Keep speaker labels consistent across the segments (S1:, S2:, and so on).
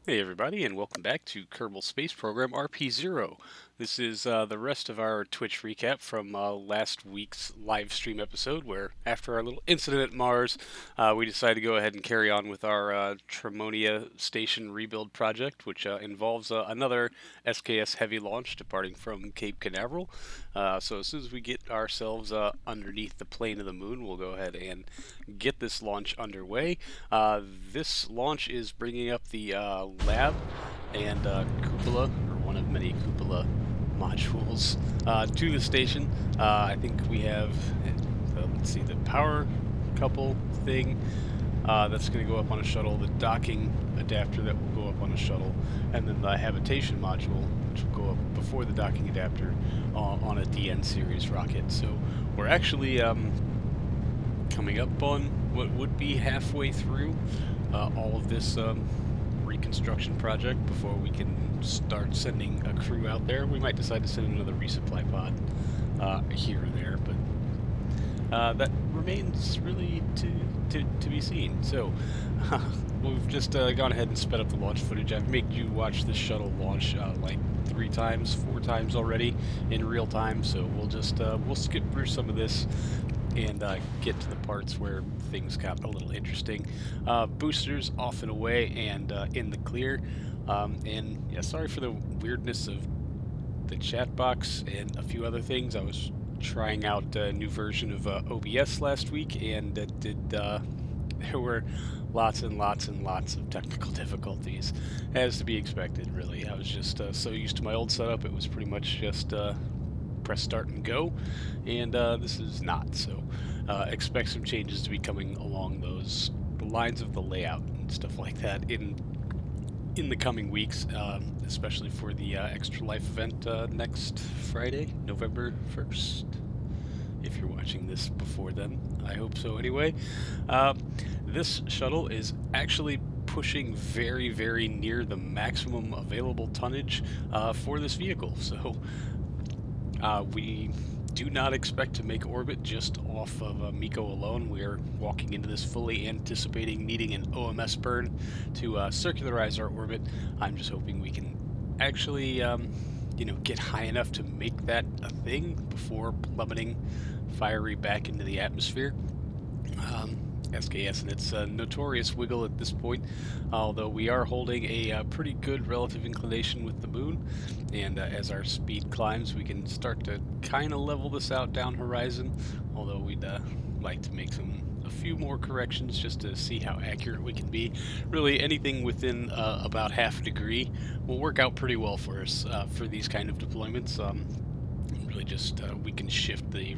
S1: Hey everybody, and welcome back to Kerbal Space Program RP-0. This is the rest of our Twitch recap from last week's live stream episode, where after our little incident at Mars, we decided to go ahead and carry on with our Tremonia station rebuild project, which involves another SKS heavy launch departing from Cape Canaveral. So as soon as we get ourselves underneath the plane of the moon, we'll go ahead and get this launch underway. This launch is bringing up the lab and cupola, or one of many cupola modules, to the station. I think we have, let's see, the power couple thing that's going to go up on a shuttle, the docking adapter that will go up on a shuttle, and then the habitation module, which will go up before the docking adapter on a DN series rocket. So we're actually coming up on what would be halfway through all of this reconstruction project before we can start sending a crew out there. We might decide to send another resupply pod here or there, but that remains really to be seen. So we've just gone ahead and sped up the launch footage. I've made you watch this shuttle launch like 4 times already in real time, so we'll just we'll skip through some of this and get to the parts where things got a little interesting. Boosters off and away and in the clear. And yeah, sorry for the weirdness of the chat box and a few other things. I was trying out a new version of OBS last week, and there were lots and lots and lots of technical difficulties, as to be expected, really. I was just so used to my old setup, it was pretty much just press start and go, and this is not, so expect some changes to be coming along those lines of the layout and stuff like that in the coming weeks, especially for the Extra Life event next Friday, November 1st. If you're watching this before then, I hope so anyway. This shuttle is actually pushing very, very near the maximum available tonnage for this vehicle, so we do not expect to make orbit just off of MECO alone. We are walking into this fully anticipating needing an OMS burn to circularize our orbit. I'm just hoping we can actually, you know, get high enough to make that a thing before plummeting fiery back into the atmosphere. SKS and its notorious wiggle at this point, although we are holding a pretty good relative inclination with the moon, and as our speed climbs we can start to kind of level this out down horizon, although we'd like to make a few more corrections just to see how accurate we can be. Really anything within about half a degree will work out pretty well for us for these kind of deployments. Really just we can shift the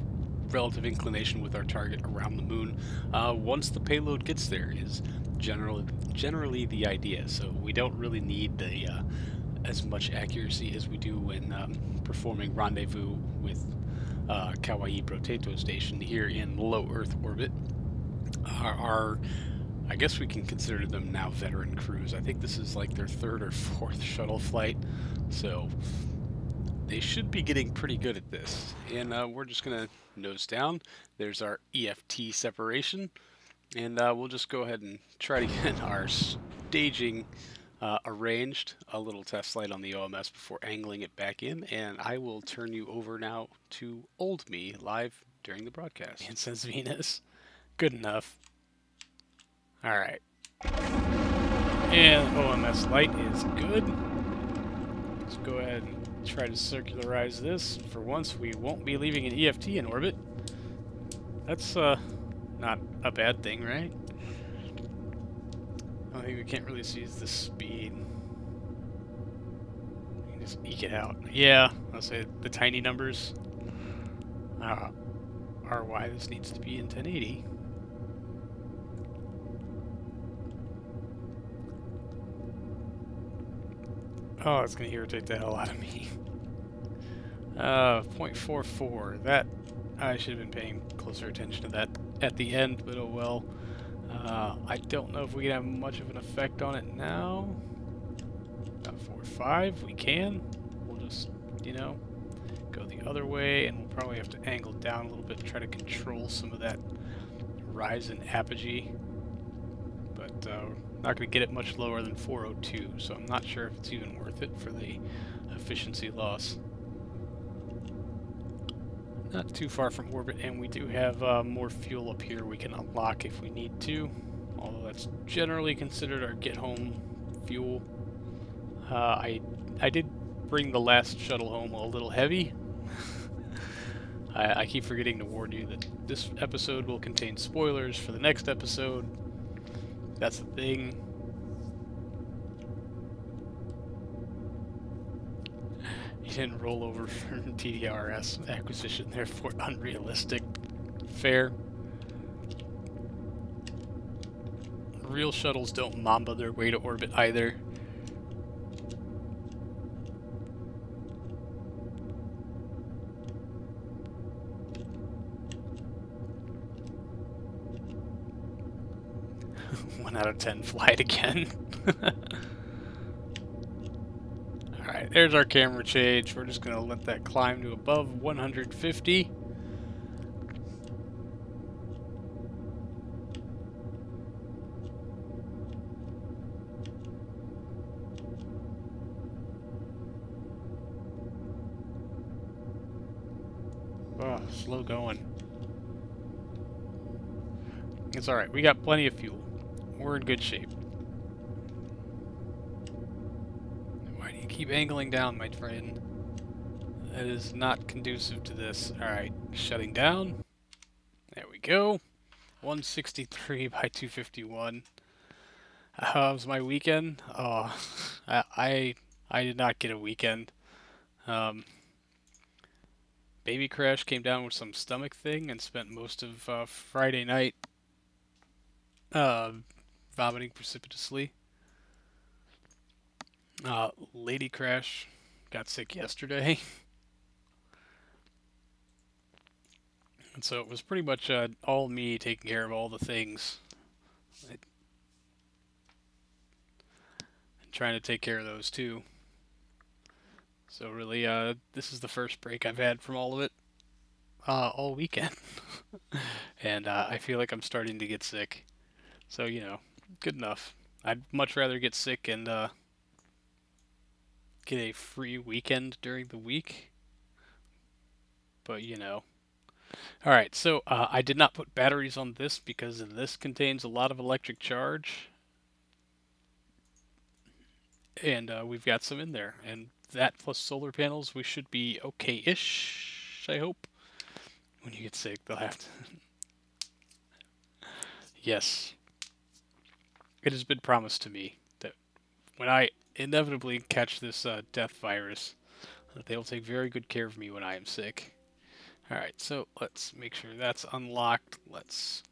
S1: relative inclination with our target around the moon once the payload gets there is generally the idea. So we don't really need the as much accuracy as we do when performing rendezvous with Kauai Potato Station here in low Earth orbit. I guess we can consider them now veteran crews. I think this is like their 3rd or 4th shuttle flight, so they should be getting pretty good at this. And we're just going to nose down. There's our EFT separation. And we'll just go ahead and try to get our staging arranged. A little test flight on the OMS before angling it back in. And I will turn you over now to old me live during the broadcast. And says Venus. Good enough. Alright. And OMS light is good. Let's go ahead and try to circularize this. For once, we won't be leaving an EFT in orbit. That's not a bad thing, right? I think we can't really see the speed. We can just eke it out. Yeah, I'll say the tiny numbers. RY, this needs to be in 1080. Oh, it's going to irritate the hell out of me. 0.44. That, I should have been paying closer attention to that at the end, but oh well. I don't know if we can have much of an effect on it now. 0.45, we can. We'll just, you know, go the other way, and we'll probably have to angle down a little bit to try to control some of that rise in apogee. But but not going to get it much lower than 402, so I'm not sure if it's even worth it for the efficiency loss. Not too far from orbit, and we do have more fuel up here we can unlock if we need to, although that's generally considered our get-home fuel. I did bring the last shuttle home a little heavy. I keep forgetting to warn you that this episode will contain spoilers for the next episode. That's the thing. You didn't roll over for TDRS acquisition, therefore unrealistic. Fair. Real shuttles don't mamba their way to orbit either. One out of 10, fly it again. Alright, there's our camera change. We're just going to let that climb to above 150. Oh, slow going. It's alright, we got plenty of fuel. We're in good shape. Why do you keep angling down, my friend? That is not conducive to this. Alright, shutting down. There we go. 163 by 251. How was my weekend? Oh, I did not get a weekend. Baby Crash came down with some stomach thing and spent most of Friday night vomiting precipitously. Lady Crash got sick yesterday. And so it was pretty much all me taking care of all the things. And trying to take care of those too. So really, this is the first break I've had from all of it all weekend. And I feel like I'm starting to get sick. So, you know, good enough. I'd much rather get sick and get a free weekend during the week. But, you know. Alright, so I did not put batteries on this because this contains a lot of electric charge. And we've got some in there. And that plus solar panels, we should be okay-ish, I hope. When you get sick, they'll have to... Yes. It has been promised to me that when I inevitably catch this death virus, that they will take very good care of me when I am sick. Alright, so let's make sure that's unlocked. Let's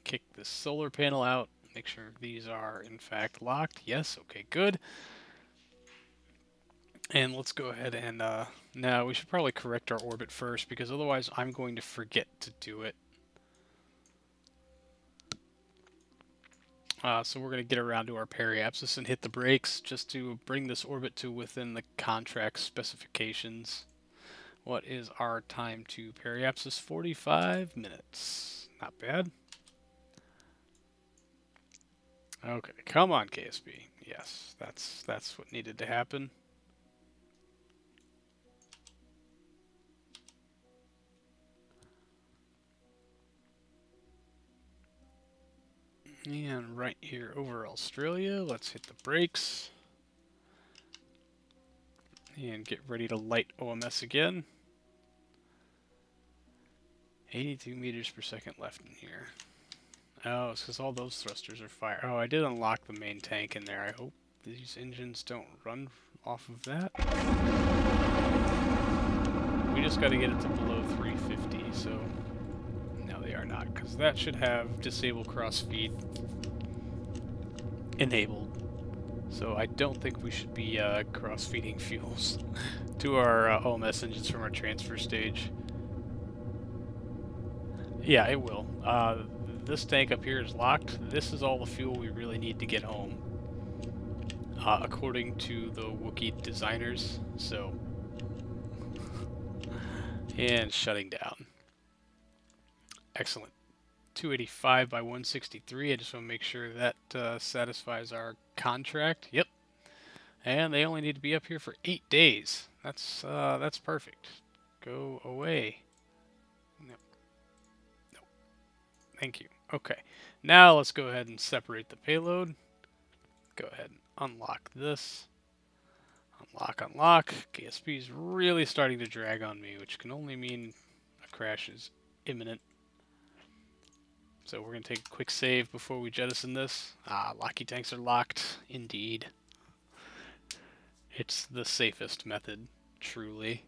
S1: kick this solar panel out. Make sure these are, in fact, locked. Yes, okay, good. And let's go ahead and, now we should probably correct our orbit first, because otherwise I'm going to forget to do it. So we're going to get around to our periapsis and hit the brakes just to bring this orbit to within the contract specifications. What is our time to periapsis? 45 minutes. Not bad. Okay, come on, KSP. Yes, that's what needed to happen. And right here over Australia, let's hit the brakes. And get ready to light OMS again. 82 meters per second left in here. Oh, it's because all those thrusters are fire. Oh, I did unlock the main tank in there. I hope these engines don't run off of that. We just got to get it to below 350, so... No, they are not, because that should have disable cross-feed enabled. So I don't think we should be cross-feeding fuels to our OMS engines from our transfer stage. Yeah, it will. This tank up here is locked. This is all the fuel we really need to get home, according to the Wookiee designers. So, and shutting down. Excellent. 285 by 163. I just want to make sure that satisfies our contract. Yep. And they only need to be up here for 8 days. That's perfect. Go away. No. No. Thank you. Okay. Now let's go ahead and separate the payload. Go ahead and unlock this. Unlock, unlock. KSP is really starting to drag on me, which can only mean a crash is imminent. So we're going to take a quick save before we jettison this. Ah, locky tanks are locked. Indeed. It's the safest method, truly.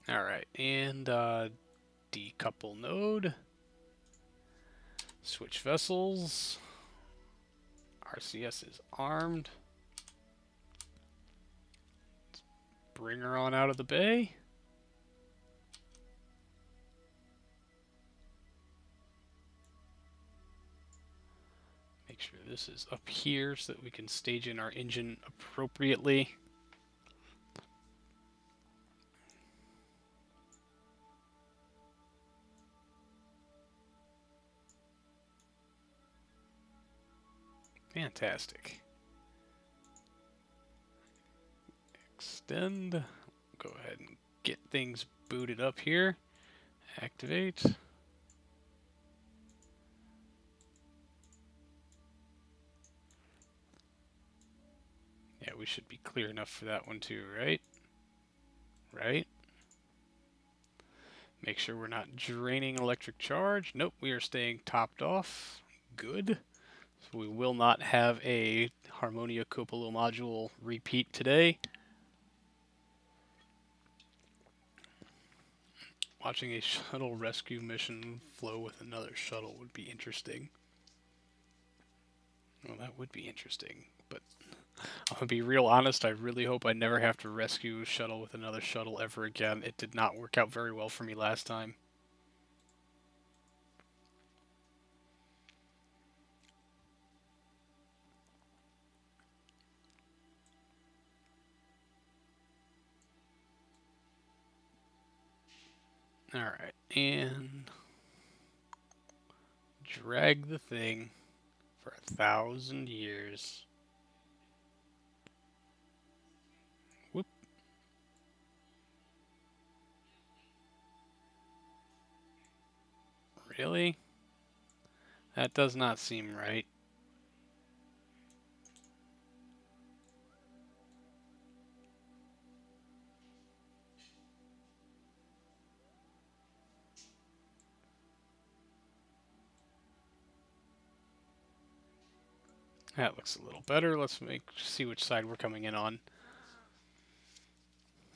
S1: Alright, and decouple node. Switch vessels. RCS is armed. Let's bring her on out of the bay. Make sure this is up here so that we can stage in our engine appropriately. Fantastic. Extend. Go ahead and get things booted up here. Activate. Yeah, we should be clear enough for that one too, right? Right? Make sure we're not draining electric charge. Nope, we are staying topped off. Good. So we will not have a Harmonia Cupola module repeat today. Watching a shuttle rescue mission flow with another shuttle would be interesting. Well, that would be interesting, but I'm gonna be real honest, I really hope I never have to rescue a shuttle with another shuttle ever again. It did not work out very well for me last time. Alright, and drag the thing for 1,000 years. Whoop. Really? That does not seem right. That looks a little better. Let's see which side we're coming in on.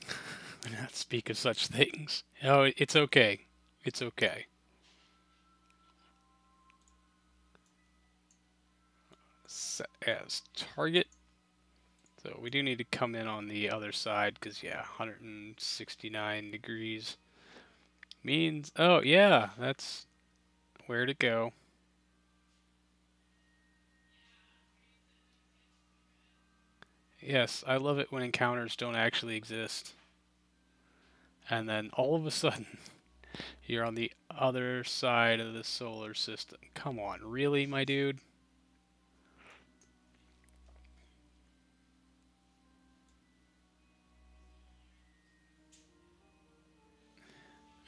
S1: Do not speak of such things. Oh, it's okay. It's okay. Set as target. So we do need to come in on the other side because, yeah, 169 degrees means... Oh, yeah, that's where to go. Yes, I love it when encounters don't actually exist. And then all of a sudden, you're on the other side of the solar system. Come on, really, my dude?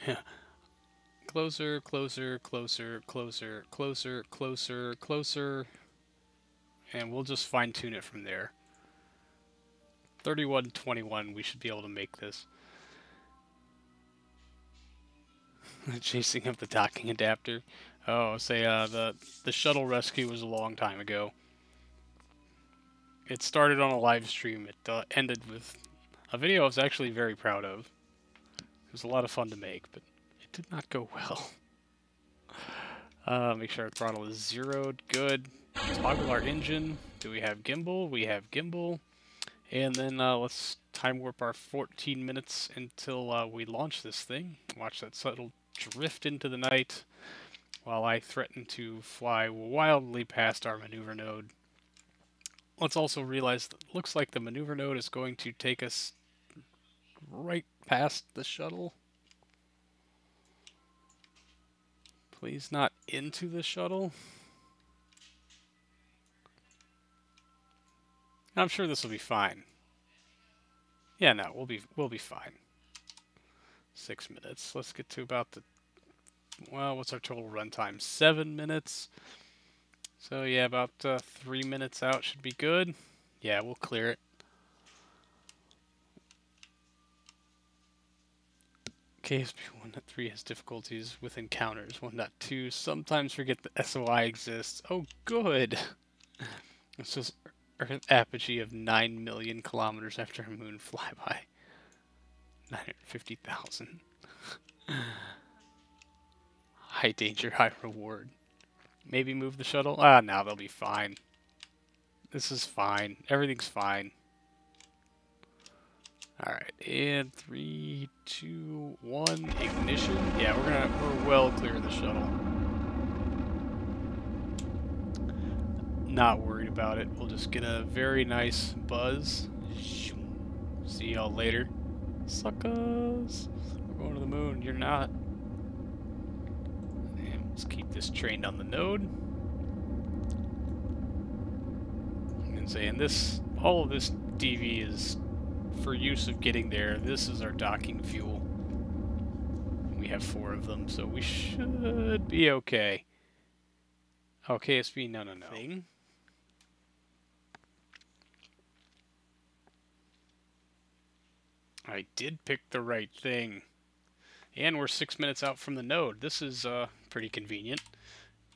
S1: Yeah. Closer, closer, closer, closer, closer, closer, closer. And we'll just fine-tune it from there. 3121, we should be able to make this. Chasing up the docking adapter. Oh, say the shuttle rescue was a long time ago. It started on a live stream. It ended with a video I was actually very proud of. It was a lot of fun to make, but it did not go well. Make sure our throttle is zeroed. Good. Toggle our engine. Do we have gimbal? We have gimbal. And then let's time warp our 14 minutes until we launch this thing. Watch that shuttle drift into the night while I threaten to fly wildly past our maneuver node. Let's also realize that it looks like the maneuver node is going to take us right past the shuttle. Please not into the shuttle. I'm sure this will be fine. Yeah, no, we'll be fine. 6 minutes. Let's get to about the, well, what's our total runtime? 7 minutes. So yeah, about 3 minutes out should be good. Yeah, we'll clear it. KSP 1.3 has difficulties with encounters. 1.2 sometimes forget the SOI exists. Oh, good. It says Earth apogee of 9 million kilometers after a moon flyby. 950,000. High danger, high reward. Maybe move the shuttle? Ah, no, they'll be fine. This is fine. Everything's fine. Alright, and 3, 2, 1, ignition. Yeah, we're well clear of the shuttle. Not worried about it. We'll just get a very nice buzz. See y'all later. Suckers! We're going to the moon. You're not. And let's keep this trained on the node. And saying this, all of this DV is for use of getting there. This is our docking fuel. We have 4 of them, so we should be okay. Oh, KSP, no. Thing. I did pick the right thing. And we're 6 minutes out from the node. This is pretty convenient.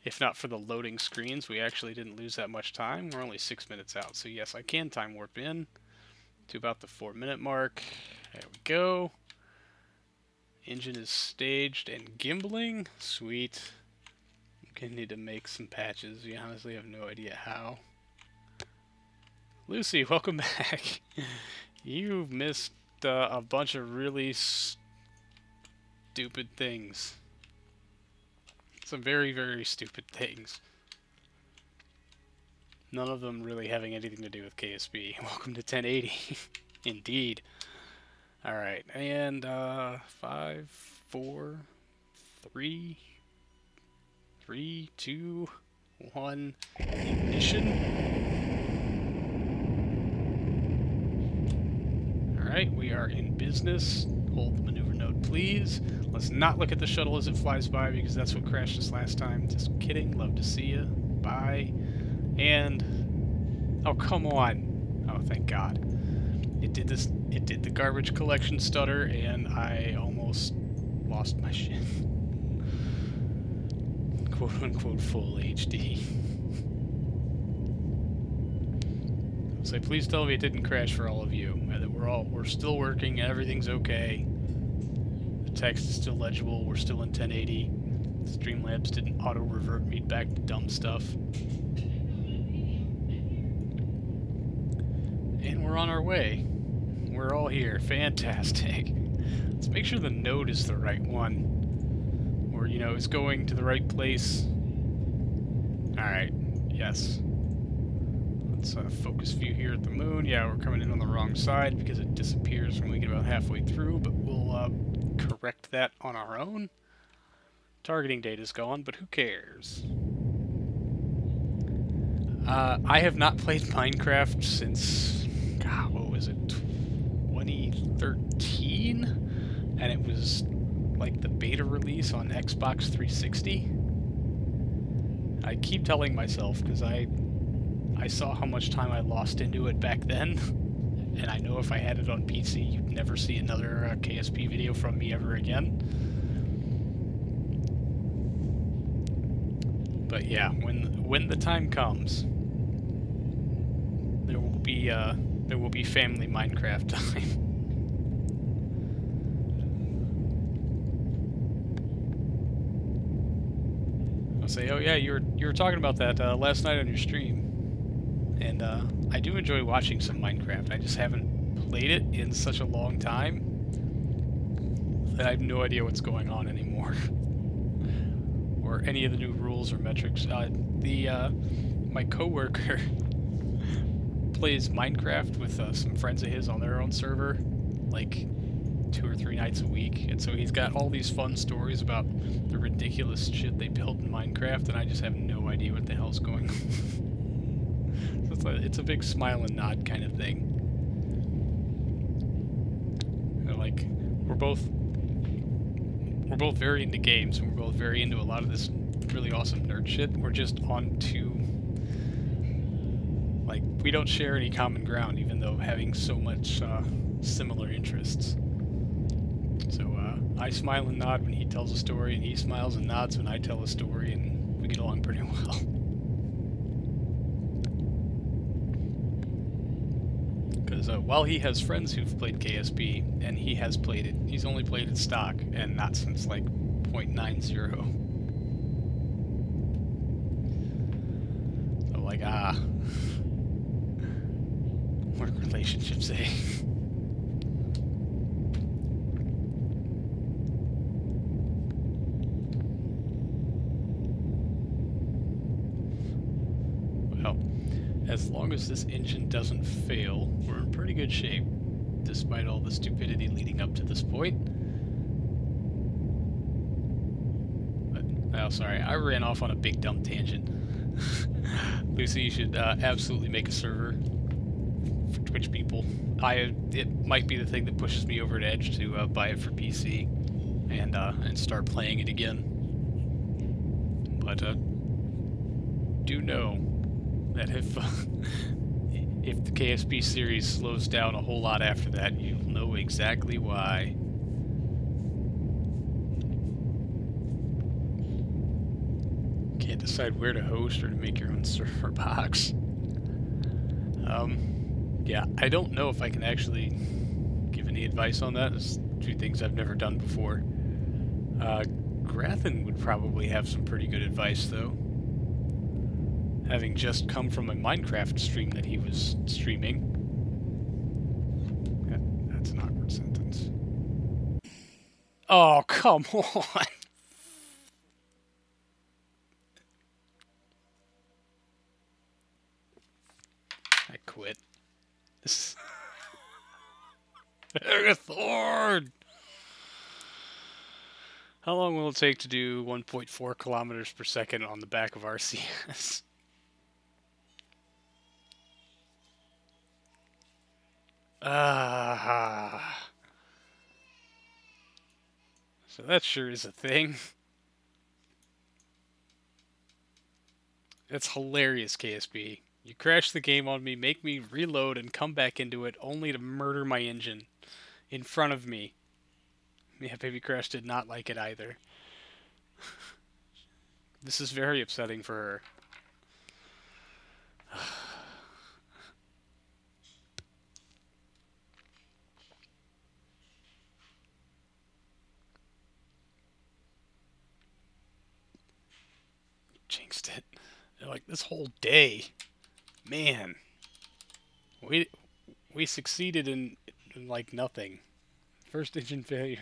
S1: If not for the loading screens, we actually didn't lose that much time. We're only 6 minutes out, so yes, I can time warp in to about the 4-minute mark. There we go. Engine is staged and gimbling. Sweet. I'm gonna need to make some patches. We honestly have no idea how. Lucy, welcome back. You've missed a bunch of really stupid things. Some very, very stupid things. None of them really having anything to do with KSP. Welcome to 1080. Indeed. Alright, and 5, 4, 3, 2, 1, ignition. Alright, we are in business. Hold the maneuver node, please. Let's not look at the shuttle as it flies by, because that's what crashed us last time. Just kidding. Love to see ya. Bye. And... oh, come on. Oh, thank God. It did this. It did the garbage collection stutter, and I almost lost my shit. Quote-unquote full HD. So please tell me it didn't crash for all of you, and that we're still working, everything's okay. The text is still legible, we're still in 1080. Streamlabs didn't auto-revert me back to dumb stuff. And we're on our way. We're all here. Fantastic. Let's make sure the node is the right one. Or, you know, it's going to the right place. Alright. Yes. Let's focus view here at the moon. Yeah, we're coming in on the wrong side because it disappears when we get about halfway through, but we'll correct that on our own. Targeting data's gone, but who cares? I have not played Minecraft since, God, what was it, 2013? And it was like the beta release on Xbox 360. I keep telling myself, because I saw how much time I lost into it back then, and I know if I had it on PC, you'd never see another KSP video from me ever again. But yeah, when the time comes, there will be family Minecraft time. I'll say, oh yeah, you were talking about that last night on your stream, and I do enjoy watching some Minecraft. I just haven't played it in such a long time that I have no idea what's going on anymore. Or any of the new rules or metrics. My coworker plays Minecraft with some friends of his on their own server, like 2 or 3 nights a week, and so he's got all these fun stories about the ridiculous shit they built in Minecraft, and I just have no idea what the hell's going on. So it's a big smile and nod kind of thing. Like, we're both very into games, and we're both very into a lot of this really awesome nerd shit. We're just on to, like, we don't share any common ground, even though having so much similar interests. So I smile and nod when he tells a story, and he smiles and nods when I tell a story, and we get along pretty well. Because while he has friends who've played KSP, and he has played it, he's only played it stock, and not since like 0.90. So like, work relationships, eh? Well, as long as this engine doesn't fail, we're in pretty good shape, despite all the stupidity leading up to this point. But, oh, sorry, I ran off on a big dumb tangent. Lucy, you should absolutely make a server for Twitch people. It might be the thing that pushes me over to Edge to buy it for PC and start playing it again. But do know that if the KSP series slows down a whole lot after that, you'll know exactly why. Can't decide where to host or to make your own server box. Yeah, I don't know if I can actually give any advice on that. There's two things I've never done before. Grathen would probably have some pretty good advice, though. Having just come from a Minecraft stream that he was streaming. That's an awkward sentence. Oh, come on! I quit. This is... Thorn! How long will it take to do 1.4 kilometers per second on the back of RCS? So that sure is a thing. That's hilarious, KSP. You crash the game on me, make me reload and come back into it, only to murder my engine in front of me. Yeah, Baby Crash did not like it either. This is very upsetting for her. Jinxed it. They're like, this whole day. Man. We succeeded in like nothing. First engine failure.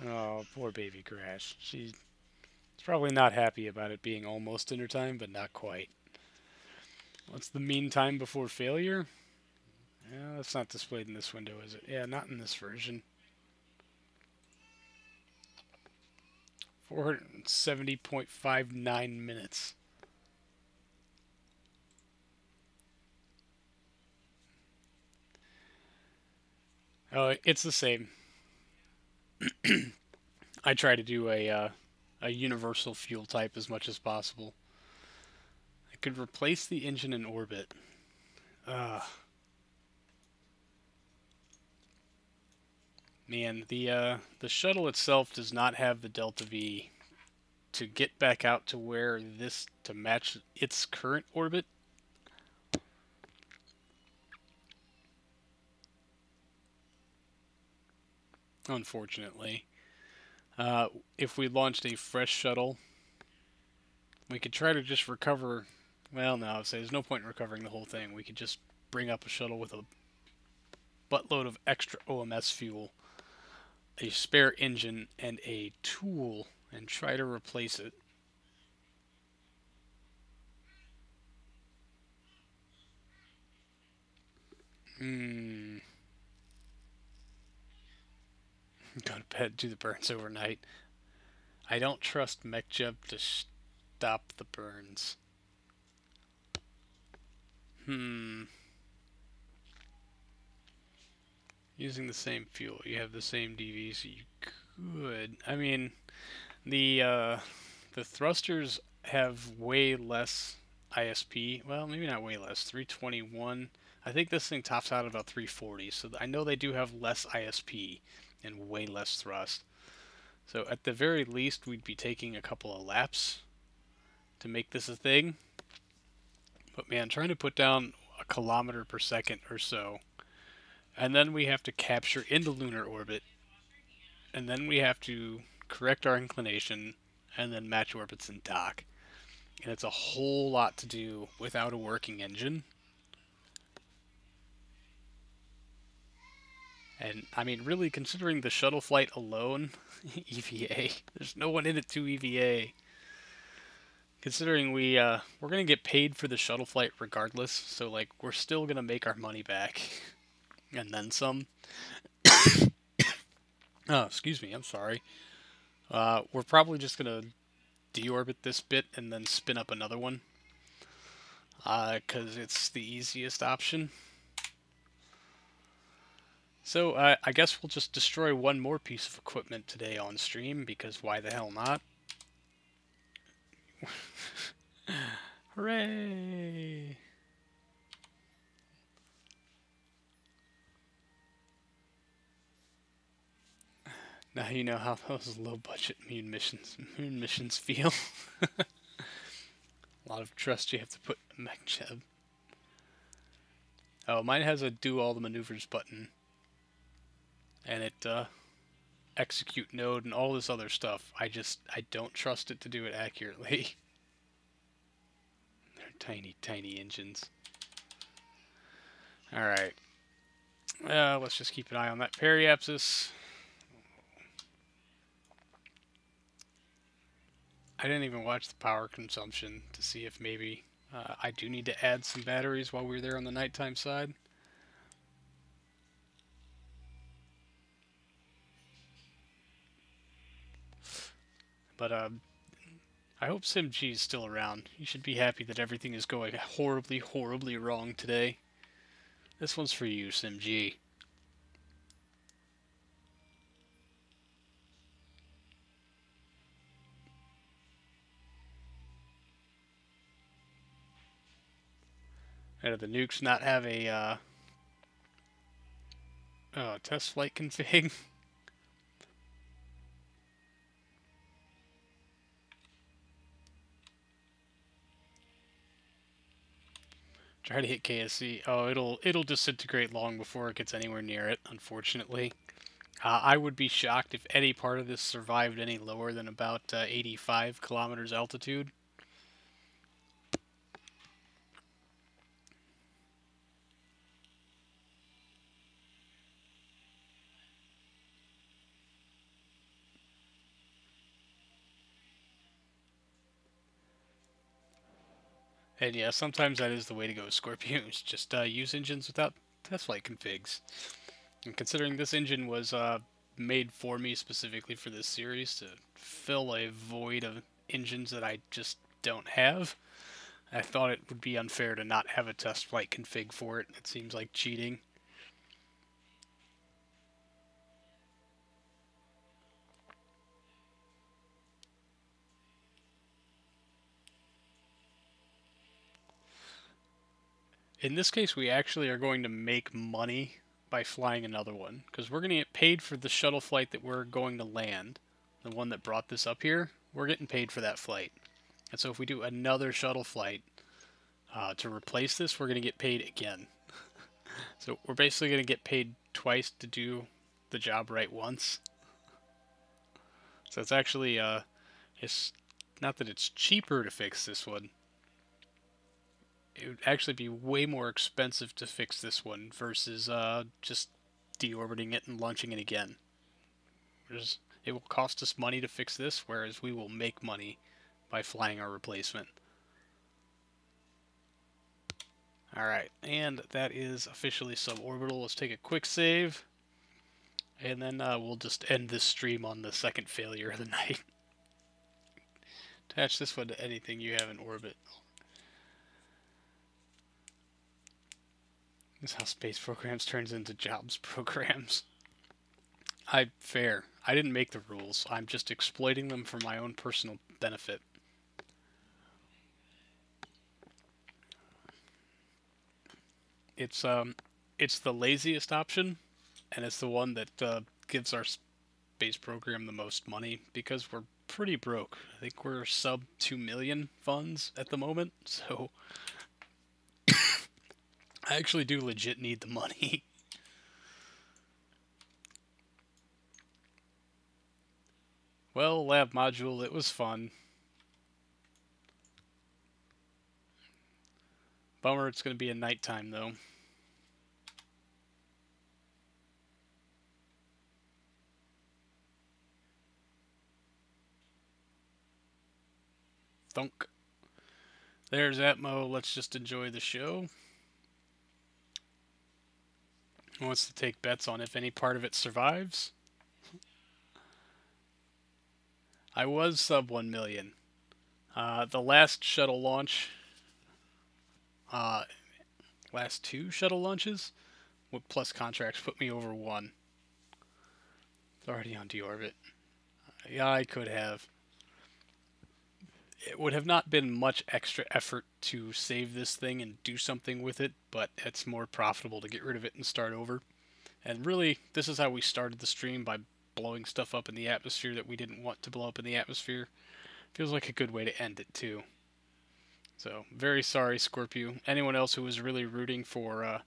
S1: Oh, poor Baby Crash. She's probably not happy about it being almost dinner time, but not quite. What's the mean time before failure? Yeah, that's not displayed in this window, is it? Yeah, not in this version. 470.59 minutes. Oh, it's the same. I try to do a universal fuel type as much as possible. I could replace the engine in orbit. Man, the shuttle itself does not have the delta V to get back out to where this to match its current orbit. Unfortunately, if we launched a fresh shuttle, we could try to just recover. Well, no, I'd say there's no point in recovering the whole thing. We could just bring up a shuttle with a buttload of extra OMS fuel, a spare engine, and a tool, and try to replace it. Hmm. Go to bed, do the burns overnight. I don't trust Mech Jeb to stop the burns. Hmm. Using the same fuel, you have the same DV, so you could. I mean, the thrusters have way less ISP. Well, maybe not way less. 321. I think this thing tops out at about 340. So I know they do have less ISP and way less thrust. So at the very least, we'd be taking a couple of laps to make this a thing. But man, trying to put down a kilometer per second or so, and then we have to capture into lunar orbit, and then we have to correct our inclination, and then match orbits and dock. And it's a whole lot to do without a working engine. And I mean, really, considering the shuttle flight alone, EVA, there's no one in it to EVA. Considering we're gonna get paid for the shuttle flight regardless, so like we're still gonna make our money back, and then some. Oh, excuse me, I'm sorry. We're probably just gonna deorbit this bit and then spin up another one, because it's the easiest option. So I guess we'll just destroy one more piece of equipment today on stream, because why the hell not? Hooray! Now you know how those low-budget moon missions feel. A lot of trust you have to put in Mech Jeb. Oh, mine has a do all the maneuvers button, and it execute node and all this other stuff. I don't trust it to do it accurately. They're tiny, tiny engines. All right. Let's just keep an eye on that periapsis. I didn't even watch the power consumption to see if maybe I do need to add some batteries while we're there on the nighttime side. But I hope SimG is still around. You should be happy that everything is going horribly, horribly wrong today. This one's for you, SimG. Do the nukes not have a test flight config? Try to hit KSC. Oh, it'll disintegrate long before it gets anywhere near it, unfortunately. I would be shocked if any part of this survived any lower than about 85 kilometers altitude. And yeah, sometimes that is the way to go with Scorpions. Just use engines without test flight configs. And considering this engine was made for me specifically for this series to fill a void of engines that I just don't have, I thought it would be unfair to not have a test flight config for it. It seems like cheating. In this case, we actually are going to make money by flying another one, because we're going to get paid for the shuttle flight that we're going to land. The one that brought this up here, we're getting paid for that flight. And so if we do another shuttle flight to replace this, we're going to get paid again. So we're basically going to get paid twice to do the job right once. So it's actually, it's not that it's cheaper to fix this one. It would actually be way more expensive to fix this one versus just deorbiting it and launching it again. It will cost us money to fix this, whereas we will make money by flying our replacement. Alright, and that is officially suborbital. Let's take a quick save. And then we'll just end this stream on the second failure of the night. Attach this one to anything you have in orbit. This is how space programs turns into jobs programs. Fair. I didn't make the rules. I'm just exploiting them for my own personal benefit. It's the laziest option, and it's the one that gives our space program the most money because we're pretty broke. I think we're sub 2 million funds at the moment, so I actually do legit need the money. Well, lab module, it was fun. Bummer it's going to be at nighttime, though. Thunk. There's Atmo. Let's just enjoy the show. Who wants to take bets on if any part of it survives? I was sub 1 million. The last shuttle launch, last 2 shuttle launches, with plus contracts, put me over 1. It's already on deorbit. Yeah, I could have. It would have not been much extra effort to save this thing and do something with it, but it's more profitable to get rid of it and start over. And really, this is how we started the stream, by blowing stuff up in the atmosphere that we didn't want to blow up in the atmosphere. Feels like a good way to end it, too. So, very sorry, Scorpio. Anyone else who was really rooting for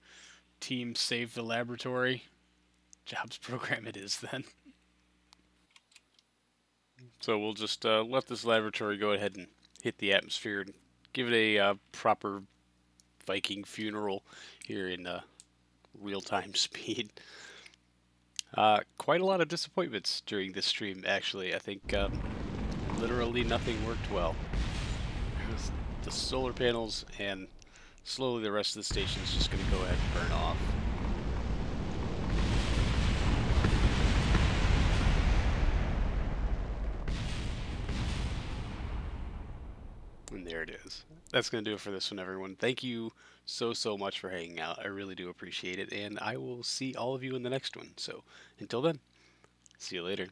S1: Team Save the Laboratory? Jobs program it is, then. So we'll just let this laboratory go ahead and hit the atmosphere and give it a proper Viking funeral here in real-time speed. Quite a lot of disappointments during this stream, actually. I think literally nothing worked well. It was the solar panels, and slowly the rest of the station is just going to go ahead and burn off. And there it is. That's going to do it for this one, everyone. Thank you so much for hanging out. I really do appreciate it, and I will see all of you in the next one. So until then, see you later.